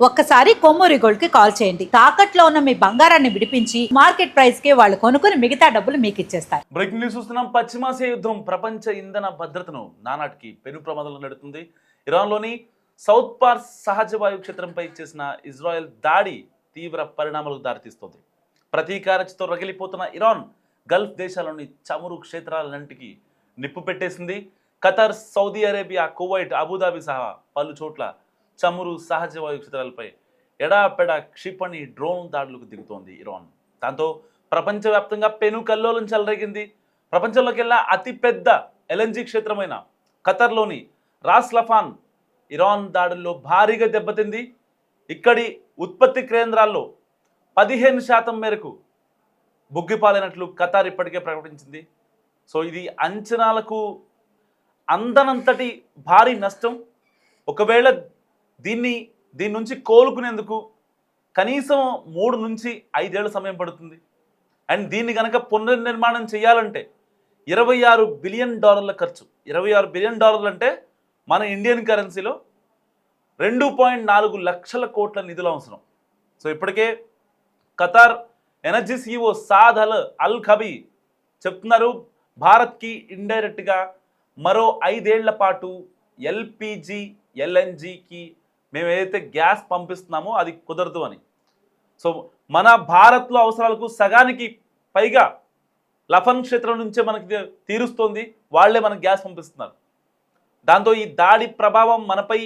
ఒక్కసారి కొమ్మూరి గోల్డ్ కి కాల్ చేయండి. తాకట్లో ఉన్న మీ బంగారాన్ని విడిపించి మార్కెట్ ప్రైస్ కి వాళ్ళు కొనుక్కుని మిగతా డబ్బులు మీకు ఇచ్చేస్తారు. బ్రేకింగ్ న్యూస్ చూస్తున్నాం. పశ్చిమాసియా యుద్ధం ప్రపంచ ఇంధన భద్రతను నానాటికి పెను ప్రమాదంలో నెడుతుంది. ఇరాన్లోని సౌత్ పార్స్ సహజ వాయు క్షేత్రంపై చేసిన ఇజ్రాయెల్ దాడి తీవ్ర పరిణామాలకు దారితీస్తోంది. ప్రతీకారచతో రగిలిపోతున్న ఇరాన్ గల్ఫ్ దేశాల్లోని చమురు క్షేత్రాలన్నింటికి నిప్పు పెట్టేసింది. Qatar, Saudi Arabia, Kuwait, Abu Dhabi సహా పలు చోట్ల చమురు సహజ వాయు క్షేత్రాలపై ఎడాపెడా క్షిపణి డ్రోన్ దాడులకు దిగుతోంది ఇరాన్. దాంతో ప్రపంచవ్యాప్తంగా పెను కల్లోలం చెలరేగింది. ప్రపంచంలోకెల్లా అతిపెద్ద ఎల్ఎన్జీ క్షేత్రమైన ఖతర్లోని రాస్ లఫాన్ ఇరాన్ దాడుల్లో భారీగా దెబ్బతింది. ఇక్కడి ఉత్పత్తి కేంద్రాల్లో 15% మేరకు బుగ్గిపాలైనట్లు ఖతార్ ఇప్పటికే ప్రకటించింది. సో ఇది అంచనాలకు అందనంతటి భారీ నష్టం. ఒకవేళ దీని నుంచి కోలుకునేందుకు కనీసం 3 నుంచి 5 ఏళ్ల సమయం పడుతుంది. అండ్ దీన్ని కనుక పునర్నిర్మాణం చేయాలంటే $26 బిలియన్ ఖర్చు. $26 బిలియన్ అంటే మన ఇండియన్ కరెన్సీలో 2.4 లక్షల కోట్ల నిధులు అవసరం. సో ఇప్పటికే ఖతార్ ఎనర్జీ CEO సాద్ అల్ ఖబీ చెప్తున్నారు, భారత్కి ఇండైరెక్ట్గా మరో 5 ఏళ్ల పాటు ఎల్పిజి, ఎల్ఎన్జికి మేము ఏదైతే గ్యాస్ పంపిస్తున్నామో అది కుదరదు అని. సో మన భారత్లో అవసరాలకు సగానికి పైగా లఫన్ క్షేత్రం నుంచే మనకి తీరుస్తోంది. వాళ్లే మనకు గ్యాస్ పంపిస్తున్నారు. దాంతో ఈ దాడి ప్రభావం మనపై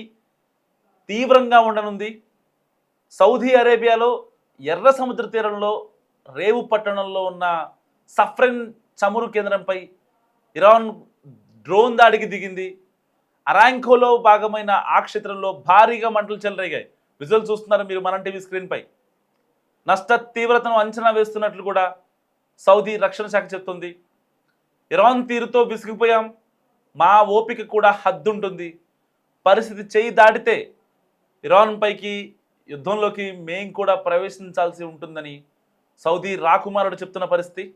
తీవ్రంగా ఉండనుంది. సౌదీ అరేబియాలో ఎర్ర సముద్ర తీరంలో రేవు పట్టణంలో ఉన్న సఫ్రెన్ చమురు కేంద్రంపై ఇరాన్ డ్రోన్ దాడికి దిగింది. అరాంకోలో భాగమైన ఆ క్షేత్రంలో భారీగా మంటలు చెలరేగాయి. విజువల్ చూస్తున్నారు మీరు మన టీవీ స్క్రీన్పై. నష్ట తీవ్రతను అంచనా వేస్తున్నట్లు కూడా సౌదీ రక్షణ శాఖ చెప్తుంది. ఇరాన్ తీరుతో విసిగిపోయాం, మా ఓపిక కూడా హద్దుంటుంది, పరిస్థితి చేయి దాటితే ఇరాన్ పైకి యుద్ధంలోకి మేం కూడా ప్రవేశించాల్సి ఉంటుందని సౌదీ రాకుమారుడు చెప్తున్న పరిస్థితి.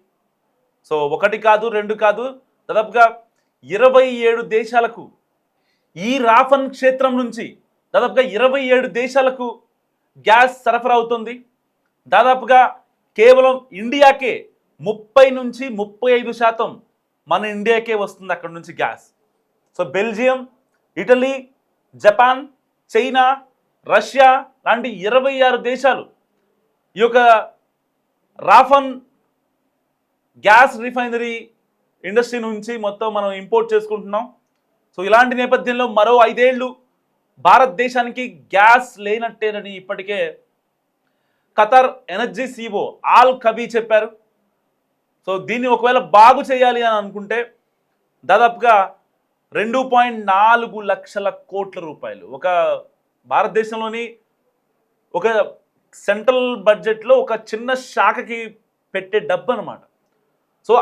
సో 1 కాదు 2 కాదు, దాదాపుగా 27 దేశాలకు ఈ రాఫన్ క్షేత్రం నుంచి దాదాపుగా 27 దేశాలకు గ్యాస్ సరఫరా అవుతుంది. దాదాపుగా కేవలం ఇండియాకే 30 నుంచి 35% మన ఇండియాకే వస్తుంది అక్కడ నుంచి gas. So Belgium, Italy, Japan, China, Russia లాంటి 26 దేశాలు ఈ యొక్క రాఫన్ గ్యాస్ రిఫైనరీ ఇండస్ట్రీ నుంచి మొత్తం మనం ఇంపోర్ట్ చేసుకుంటున్నాం. సో ఇలాంటి నేపథ్యంలో మరో 5 ఏళ్ళు భారతదేశానికి గ్యాస్ లేనట్టేనని ఇప్పటికే ఖతర్ ఎనర్జీ CEO అల్ ఖబీ చెప్పారు. సో దీన్ని ఒకవేళ బాగు చేయాలి అని అనుకుంటే దాదాపుగా 2.4 లక్షల కోట్ల రూపాయలు ఒక భారతదేశంలోని ఒక సెంట్రల్ బడ్జెట్లో ఒక చిన్న శాఖకి పెట్టే డబ్బు అనమాట. సో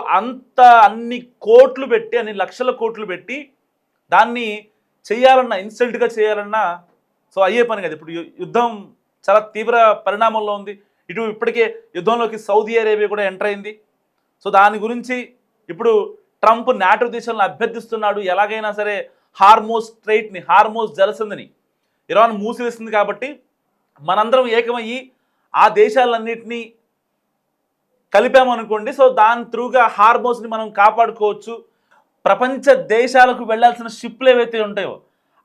అన్ని కోట్లు పెట్టి, అన్ని లక్షల కోట్లు పెట్టి దాన్ని చేయాలన్నా, ఇన్స్టెంట్గా చేయాలన్నా సో అయ్యే పని కదా. ఇప్పుడు యుద్ధం చాలా తీవ్ర పరిణామంలో ఉంది. ఇటు ఇప్పటికే యుద్ధంలోకి సౌదీ అరేబియా కూడా ఎంటర్ అయింది. సో దాని గురించి ఇప్పుడు ట్రంప్ నాటో దేశాలను అభ్యర్థిస్తున్నాడు. ఎలాగైనా సరే హార్మోజ్ స్ట్రైట్ని, హార్మోజ్ జలసంధిని ఇరాన్ మూసివేస్తుంది కాబట్టి మనందరం ఏకమయ్యి ఆ దేశాలన్నింటినీ కలిపామనుకోండి. సో దాని త్రూగా హార్మోజ్ని మనం కాపాడుకోవచ్చు. ప్రపంచ దేశాలకు వెళ్లాల్సిన షిప్లు ఏవైతే ఉంటాయో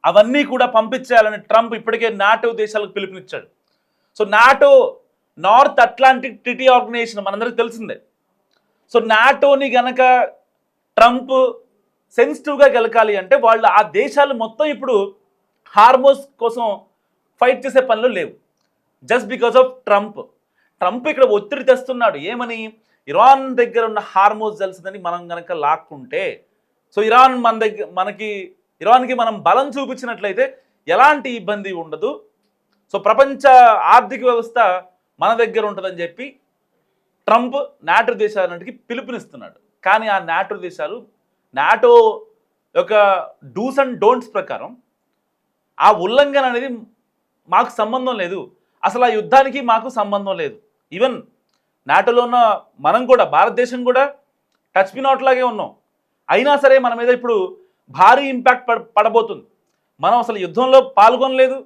అవన్నీ కూడా పంపించేయాలని ట్రంప్ ఇప్పటికే నాటో దేశాలకు పిలుపునిచ్చాడు. So NATO North Atlantic Treaty Organization మనందరికీ తెలిసిందే. సో నాటోని గనక ట్రంప్ సెన్సిటివ్గా గెలకాలి అంటే వాళ్ళు ఆ దేశాలు మొత్తం ఇప్పుడు హార్మోజ్ కోసం ఫైట్ చేసే పనులు లేవు. జస్ట్ బికాజ్ ఆఫ్ ట్రంప్ ఇక్కడ ఒత్తిడి తెస్తున్నాడు. ఏమని? ఇరాన్ దగ్గర ఉన్న హార్మోజ్ జలసంధిని మనం గనక లాక్కుంటే, సో ఇరాన్కి మనం బలం చూపించినట్లయితే ఎలాంటి ఇబ్బంది ఉండదు. సో ప్రపంచ ఆర్థిక వ్యవస్థ మన దగ్గర ఉంటుందని చెప్పి ట్రంప్ నాటో దేశాలన్నిటికీ పిలుపునిస్తున్నాడు. కానీ ఆ నాటో యొక్క డూస్ అండ్ డోంట్స్ ప్రకారం ఆ ఉల్లంఘన అనేది మాకు సంబంధం లేదు, అసలు ఆ యుద్ధానికి మాకు సంబంధం లేదు. ఈవెన్ నాటోలో ఉన్న మనం కూడా, భారతదేశం కూడా టచ్ మీ నాట్ లాగే ఉన్నాం. అయినా సరే మన మీద ఇప్పుడు భారీ ఇంపాక్ట్ పడబోతుంది. మనం అసలు యుద్ధంలో పాల్గొనలేదు,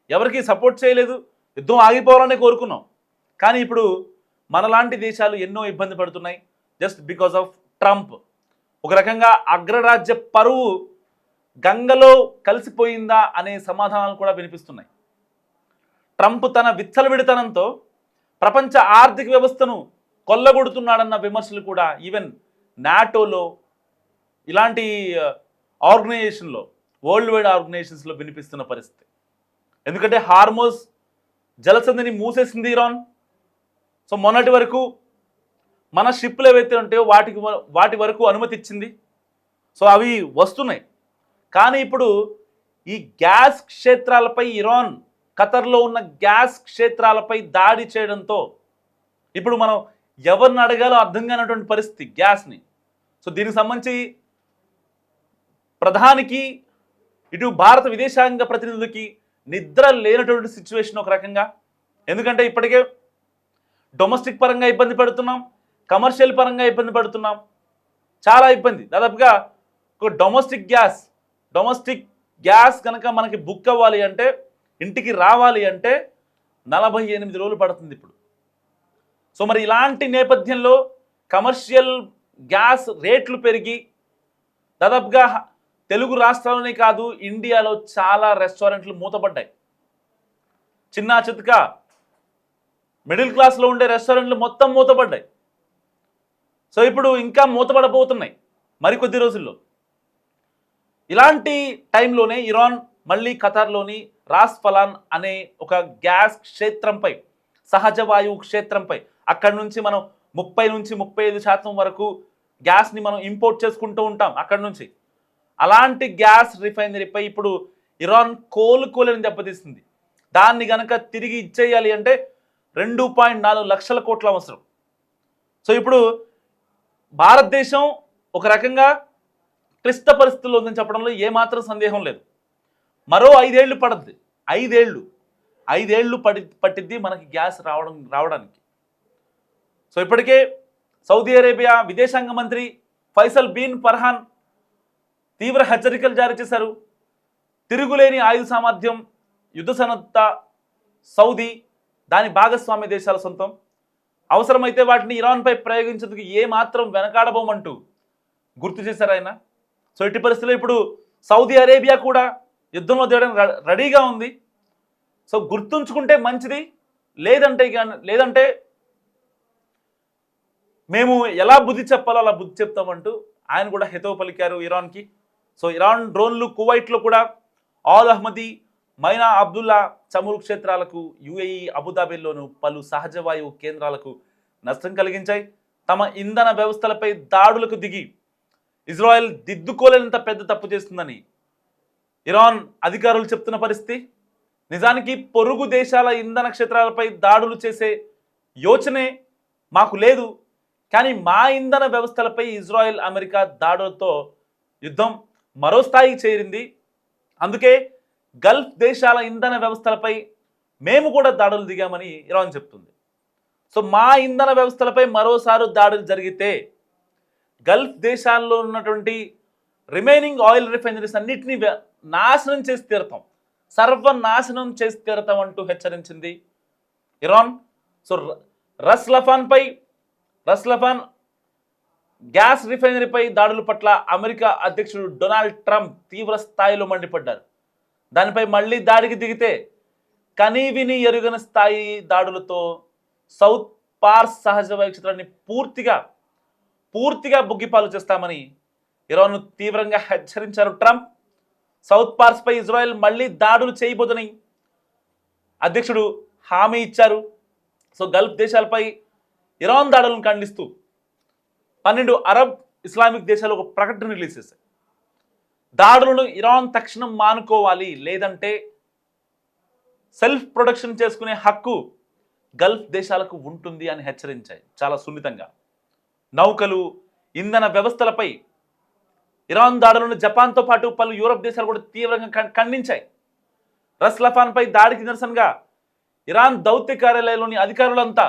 ఎవరికి సపోర్ట్ చేయలేదు. యుద్ధం ఆగిపోవాలని కోరుకున్నాం. కానీ ఇప్పుడు మనలాంటి దేశాలు ఎన్నో ఇబ్బంది పడుతున్నాయి జస్ట్ బికాస్ ఆఫ్ ట్రంప్. ఒక రకంగా అగ్రరాజ్య పరువు గంగలో కలిసిపోయిందా అనే సమాధానాలు కూడా వినిపిస్తున్నాయి. ట్రంప్ తన విచ్చలవిడితనంతో ప్రపంచ ఆర్థిక వ్యవస్థను కొల్లగొడుతున్నాడన్న విమర్శలు కూడా ఈవెన్ నాటోలో ఇలాంటి ఆర్గనైజేషన్లో వరల్డ్ వైడ్ ఆర్గనైజేషన్స్లో వినిపిస్తున్న పరిస్థితి. ఎందుకంటే హార్మోజ్ జలసంధిని మూసేసింది ఇరాన్. సో మొన్నటి వరకు మన షిప్లు ఏవైతే ఉంటాయో వాటి వరకు అనుమతి ఇచ్చింది. సో అవి వస్తున్నాయి. కానీ ఇప్పుడు ఈ గ్యాస్ క్షేత్రాలపై ఇరాన్ ఖతర్లో ఉన్న గ్యాస్ క్షేత్రాలపై దాడి చేయడంతో ఇప్పుడు మనం ఎవరిని అడగాలో అర్థం కానటువంటి పరిస్థితి గ్యాస్ని. సో దీనికి సంబంధించి ప్రధానికి ఇటు భారత విదేశాంగ ప్రతినిధులకి నిద్ర లేనటువంటి సిచ్యువేషన్ ఒక రకంగా. ఎందుకంటే ఇప్పటికే డొమెస్టిక్ పరంగా ఇబ్బంది పడుతున్నాం, కమర్షియల్ పరంగా ఇబ్బంది పడుతున్నాం, చాలా ఇబ్బంది. దాదాపుగా ఒక డొమెస్టిక్ గ్యాస్ కనుక మనకి బుక్ అవ్వాలి అంటే, ఇంటికి రావాలి అంటే 48 రోజులు పడుతుంది ఇప్పుడు. సో మరి ఇలాంటి నేపథ్యంలో కమర్షియల్ గ్యాస్ రేట్లు పెరిగి దాదాపుగా తెలుగు రాష్ట్రాలనే కాదు ఇండియాలో చాలా రెస్టారెంట్లు మూతపడ్డాయి. చిన్న చితక మిడిల్ క్లాస్లో ఉండే రెస్టారెంట్లు మొత్తం మూతపడ్డాయి. సో ఇప్పుడు ఇంకా మూతపడబోతున్నాయి మరికొద్ది రోజుల్లో. ఇలాంటి టైంలోనే ఇరాన్ మళ్ళీ ఖతార్లోని రాస్ ఫలాన్ అనే ఒక గ్యాస్ క్షేత్రంపై, సహజ వాయువు క్షేత్రంపై, అక్కడి నుంచి మనం 30 నుంచి 35% వరకు గ్యాస్ని మనం ఇంపోర్ట్ చేసుకుంటూ ఉంటాం అక్కడి నుంచి. అలాంటి గ్యాస్ రిఫైనరీపై ఇప్పుడు ఇరాన్ కోలుకోలేని దెబ్బతీస్తుంది. దాన్ని కనుక తిరిగి ఇచ్చేయాలి అంటే 2.4 లక్షల కోట్ల అవసరం. సో ఇప్పుడు భారతదేశం ఒక రకంగా క్లిష్ట పరిస్థితుల్లో ఉందని చెప్పడంలో ఏమాత్రం సందేహం లేదు. మరో 5 ఏళ్ళు పడుద్ది. 5 ఏళ్ళు పట్టిద్ది మనకి గ్యాస్ రావడానికి. సో ఇప్పటికే సౌదీ అరేబియా విదేశాంగ మంత్రి ఫైసల్ బిన్ ఫర్హాన్ తీవ్ర హెచ్చరికలు జారీ చేశారు. తిరుగులేని ఆయుధ సామర్థ్యం, యుద్ధ సన్నద్ధత సౌదీ, దాని భాగస్వామ్య దేశాల సొంతం. అవసరమైతే వాటిని ఇరాన్పై ప్రయోగించేందుకు ఏమాత్రం వెనకాడబోమంటూ గుర్తు చేశారు ఆయన. సో ఇట్టి పరిస్థితుల్లో ఇప్పుడు సౌదీ అరేబియా కూడా యుద్ధంలో దిగడానికి రెడీగా ఉంది. సో గుర్తుంచుకుంటే మంచిది, లేదంటే మేము ఎలా బుద్ధి చెప్పాలో అలా బుద్ధి చెప్తామంటూ ఆయన కూడా హితవు పలికారు ఇరాన్కి. సో ఇరాన్ డ్రోన్లు కువైట్లో కూడా ఆల్ అహ్మదీ, మైనా అబ్దుల్లా చమురు క్షేత్రాలకు, యుఏఈ అబుదాబిలోను పలు సహజ వాయువు కేంద్రాలకు నష్టం కలిగించాయి. తమ ఇంధన వ్యవస్థలపై దాడులకు దిగి ఇజ్రాయెల్ దిద్దుకోలేనంత పెద్ద తప్పు చేస్తుందని ఇరాన్ అధికారులు చెప్తున్న పరిస్థితి. నిజానికి పొరుగు దేశాల ఇంధన క్షేత్రాలపై దాడులు చేసే యోచనే మాకు లేదు, కానీ మా ఇంధన వ్యవస్థలపై ఇజ్రాయెల్ అమెరికా దాడులతో యుద్ధం మరో స్థాయికి చేరింది. అందుకే గల్ఫ్ దేశాల ఇంధన వ్యవస్థలపై మేము కూడా దాడులు దిగామని ఇరాన్ చెప్తుంది. సో మా ఇంధన వ్యవస్థలపై మరోసారి దాడులు జరిగితే గల్ఫ్ దేశాల్లో ఉన్నటువంటి రిమైనింగ్ ఆయిల్ రిఫైనరీస్ అన్నిటినీ నాశనం చేసి తీరతాం, సర్వనాశనం చేసి తీరతాం అంటూ హెచ్చరించింది ఇరాన్. సో రస్లఫాన్ గ్యాస్ రిఫైనరీపై దాడుల పట్ల అమెరికా అధ్యక్షుడు డొనాల్డ్ ట్రంప్ తీవ్ర స్థాయిలో మండిపడ్డారు. దానిపై మళ్ళీ దాడికి దిగితే కనీవిని ఎరుగని స్థాయి దాడులతో సౌత్ పార్స్ సహజ వాయు క్షేత్రాన్ని పూర్తిగా బుగ్గిపాలు చేస్తామని ఇరాన్ను తీవ్రంగా హెచ్చరించారు ట్రంప్. సౌత్ పార్స్పై ఇజ్రాయెల్ మళ్ళీ దాడులు చేయబోదని అధ్యక్షుడు హామీ ఇచ్చారు. సో గల్ఫ్ దేశాలపై ఇరాన్ దాడులను ఖండిస్తూ 12 అరబ్ ఇస్లామిక్ దేశాలు ఒక ప్రకటన రిలీజ్ చేశాయి. దాడులను ఇరాన్ తక్షణం మానుకోవాలి, లేదంటే సెల్ఫ్ ప్రొడక్షన్ చేసుకునే హక్కు గల్ఫ్ దేశాలకు ఉంటుంది అని హెచ్చరించాయి చాలా సున్నితంగా. నౌకలు, ఇంధన వ్యవస్థలపై ఇరాన్ దాడులను జపాన్తో పాటు పలు యూరప్ దేశాలు కూడా తీవ్రంగా ఖండించాయి. రస్లఫాన్పై దాడికి నిరసనగా ఇరాన్ దౌత్య కార్యాలయంలోని అధికారులంతా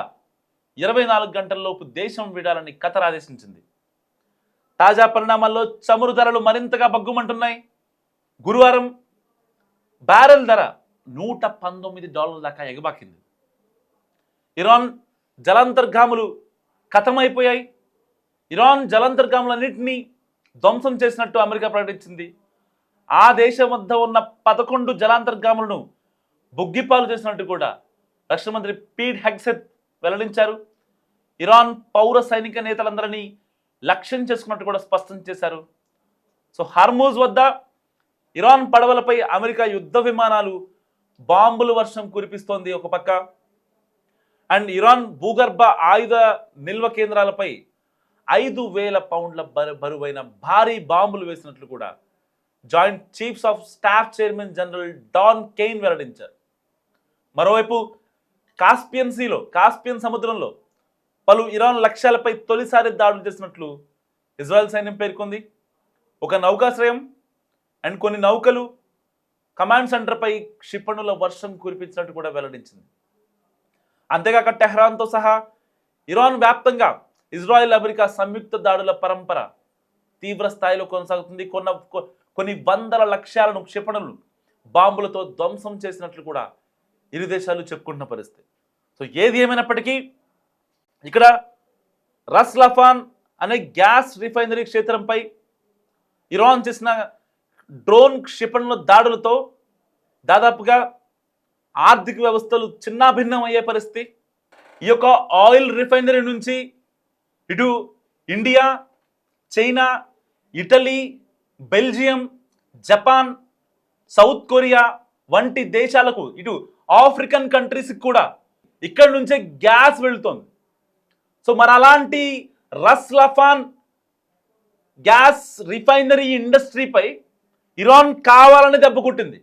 24 గంటల్లోపు దేశం వీడాలని ఖతర్ ఆదేశించింది. తాజా పరిణామాల్లో చమురు ధరలు మరింతగా బగ్గుమంటున్నాయి. గురువారం బ్యారెల్ ధర $119 దాకా ఎగబాకింది. ఇరాన్ జలాంతర్గాములు ఖతమైపోయాయి. ఇరాన్ జలాంతర్గాములన్నింటినీ ధ్వంసం చేసినట్టు అమెరికా ప్రకటించింది. ఆ దేశం వద్ద ఉన్న 11 జలాంతర్గాములను బుగ్గిపాలు చేసినట్టు కూడా రక్షణ మంత్రి పీట్ హెగ్సెత్ వెల్లడించారు. ఇరాన్ పౌర సైనిక నేతలందరినీ లక్ష్యం చేసుకున్నట్టు కూడా స్పష్టం చేశారు. సో హార్మూజ్ వద్ద ఇరాన్ పడవలపై అమెరికా యుద్ధ విమానాలు బాంబుల వర్షం కురిపిస్తోంది ఒక పక్క. అండ్ ఇరాన్ భూగర్భ ఆయుధ నిల్వ కేంద్రాలపై 5,000 పౌండ్ల బరువైన భారీ బాంబులు వేసినట్లు కూడా joint chiefs of staff chairman general Dan Caine వెల్లడించారు. మరోవైపు కాస్పియన్ సముద్రంలో పలు ఇరాన్ లక్ష్యాలపై తొలిసారి దాడులు చేసినట్లు ఇజ్రాయెల్ సైన్యం పేర్కొంది. ఒక నౌకాశ్రయం అండ్ కొన్ని నౌకలు కమాండ్ సెంటర్పై క్షిపణుల వర్షం కురిపించినట్టు కూడా వెల్లడించింది. అంతేకాక టెహ్రాన్తో సహా ఇరాన్ వ్యాప్తంగా ఇజ్రాయెల్ అమెరికా సంయుక్త దాడుల పరంపర తీవ్ర స్థాయిలో కొనసాగుతుంది. కొన్ని వందల లక్ష్యాలను క్షిపణులు బాంబులతో ధ్వంసం చేసినట్లు కూడా ఇరు దేశాలు చెప్పుకుంటున్న పరిస్థితి. సో ఏది ఏమైనప్పటికీ ఇక్కడ రస్ లఫాన్ అనే గ్యాస్ రిఫైనరీ క్షేత్రంపై ఇరాన్ చేసిన డ్రోన్ క్షిపణుల దాడులతో దాదాపుగా ఆర్థిక వ్యవస్థలు చిన్నాభిన్నం అయ్యే పరిస్థితి. ఈ యొక్క ఆయిల్ రిఫైనరీ నుంచి ఇటు India, China, Italy, Belgium, Japan, south Korea వంటి దేశాలకు, ఇటు ఆఫ్రికన్ కంట్రీస్కి కూడా ఇక్కడి నుంచే గ్యాస్ వెళుతోంది. సో మరి అలాంటి రస్ లఫాన్ గ్యాస్ రిఫైనరీ ఇండస్ట్రీపై ఇరాన్ కావాలని దెబ్బకొట్టింది.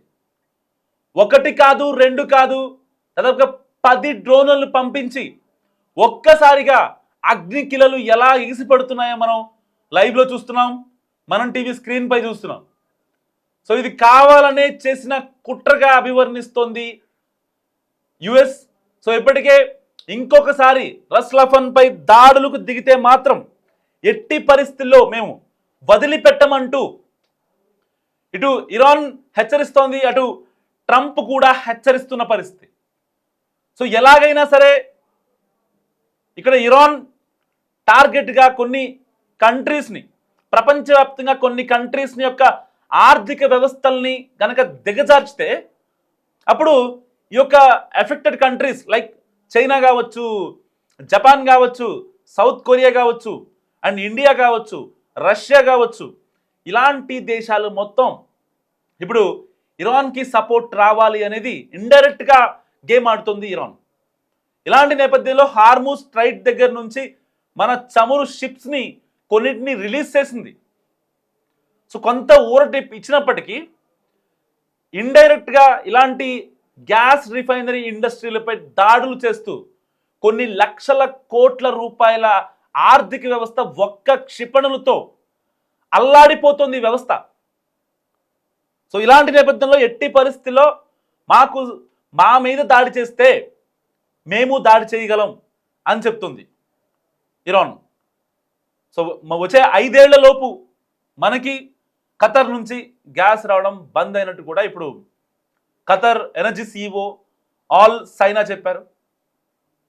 1 కాదు 2 కాదు, దాదాపుగా 10 డ్రోన్లను పంపించి ఒక్కసారిగా అగ్నికిలలు ఎలా ఎగిసిపడుతున్నాయో మనం లైవ్లో చూస్తున్నాం, మనం టీవీ స్క్రీన్ పై చూస్తున్నాం. సో ఇది కావాలనే చేసిన కుట్రగా అభివర్ణిస్తోంది యుఎస్. సో ఇప్పటికే ఇంకొకసారి రస్ లఫాన్ పై దాడులకు దిగితే మాత్రం ఎట్టి పరిస్థితుల్లో మేము వదిలిపెట్టమంటూ ఇటు ఇరాన్ హెచ్చరిస్తోంది, అటు ట్రంప్ కూడా హెచ్చరిస్తున్న పరిస్థితి. సో ఎలాగైనా సరే ఇక్కడ ఇరాన్ టార్గెట్గా కొన్ని కంట్రీస్ని, ప్రపంచవ్యాప్తంగా కొన్ని కంట్రీస్ని యొక్క ఆర్థిక వ్యవస్థల్ని కనుక దిగజార్చితే అప్పుడు ఈ యొక్క ఎఫెక్టెడ్ కంట్రీస్ లైక్ చైనా కావచ్చు, జపాన్ కావచ్చు, సౌత్ కొరియా కావచ్చు, అండ్ ఇండియా కావచ్చు, రష్యా కావచ్చు, ఇలాంటి దేశాలు మొత్తం ఇప్పుడు ఇరాన్కి సపోర్ట్ రావాలి అనేది ఇండైరెక్ట్గా గేమ్ ఆడుతుంది ఇరాన్. ఇలాంటి నేపథ్యంలో హార్మూజ్ స్ట్రైట్ దగ్గర నుంచి మన చమురు షిప్స్ని కొన్నిటిని రిలీజ్ చేసింది. సో కొంత ఊరట ఇచ్చినప్పటికీ ఇండైరెక్ట్గా ఇలాంటి గ్యాస్ రిఫైనరీ ఇండస్ట్రీలపై దాడులు చేస్తూ కొన్ని లక్షల కోట్ల రూపాయల ఆర్థిక వ్యవస్థ ఒక్క క్షిపణులతో అల్లాడిపోతుంది వ్యవస్థ. సో ఇలాంటి నేపథ్యంలో ఎట్టి పరిస్థితుల్లో మా మీద దాడి చేస్తే మేము దాడి చేయగలం అని చెప్తుంది ఇరాన్. సో వచ్చే 5 ఏళ్ల లోపు మనకి ఖతర్ నుంచి గ్యాస్ రావడం బంద్ అయినట్టు కూడా ఇప్పుడు ఖతర్ ఎనర్జీ CEO ఆల్ సైనా చెప్పారు.